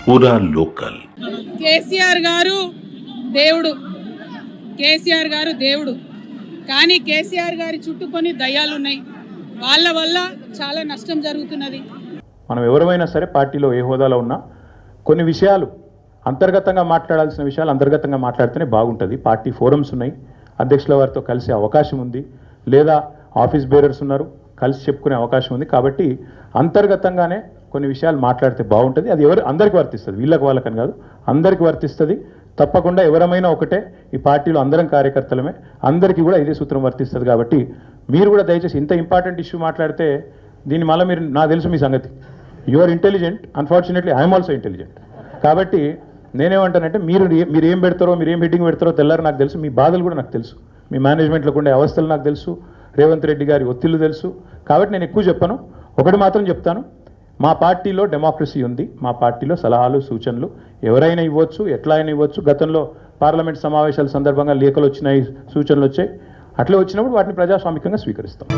పూరా లోకల్. కేసీఆర్ గారు దేవుడు, కేసీఆర్ గారు దేవుడు. కానీ కేసీఆర్ గారి చుట్టూ కొన్ని దయ్యాలు ఉన్నాయి. వాళ్ళ వల్ల చాలా నష్టం జరుగుతున్నది. మనం ఎవరైనా సరే పార్టీలో ఏ హోదాలో ఉన్నా కొన్ని విషయాలు అంతర్గతంగా మాట్లాడాల్సిన విషయాలు అంతర్గతంగా మాట్లాడితేనే బాగుంటుంది. పార్టీ ఫోరమ్స్ ఉన్నాయి, అధ్యక్షుల వారితో కలిసే అవకాశం ఉంది, లేదా ఆఫీస్ బేరర్స్ ఉన్నారు, కలిసి చెప్పుకునే అవకాశం ఉంది. కాబట్టి అంతర్గతంగానే కొన్ని విషయాలు మాట్లాడితే బాగుంటుంది. అది అందరికీ వర్తిస్తుంది, వీళ్ళకి వాళ్ళకని కాదు, అందరికీ వర్తిస్తుంది. తప్పకుండా ఎవరమైనా ఒకటే, ఈ పార్టీలో అందరం కార్యకర్తలమే, అందరికీ కూడా ఇదే సూత్రం వర్తిస్తుంది. కాబట్టి మీరు కూడా దయచేసి ఇంత ఇంపార్టెంట్ ఇష్యూ మాట్లాడితే దీని మళ్ళీ మీరు, నాకు తెలుసు మీ సంగతి, you are intelligent, unfortunately I'm also intelligent. కాబట్టి నేనేమంటానంటే మీరు ఏం పెడతారో, మీరు ఏం హెడ్డింగ్ పెడతారో తెల్లారు నాకు తెలుసు, మీ బాధలు కూడా నాకు తెలుసు, మీ మేనేజ్మెంట్లోకి ఉండే అవస్థలు నాకు తెలుసు, రేవంత్ రెడ్డి గారి ఒత్తిళ్లు తెలుసు. కాబట్టి నేను ఎక్కువ చెప్పను, ఒకటి మాత్రం చెప్తాను, మా పార్టీలో డెమోక్రసీ ఉంది, మా పార్టీలో సలహాలు సూచనలు ఎవరైనా ఇవ్వచ్చు, ఎట్లా అయినా ఇవ్వచ్చు. గతంలో పార్లమెంట్ సమావేశాల సందర్భంగా లేఖలు వచ్చినాయి, సూచనలు వచ్చాయి, అట్లా వచ్చినప్పుడు వాటిని ప్రజాస్వామికంగా స్వీకరిస్తాం.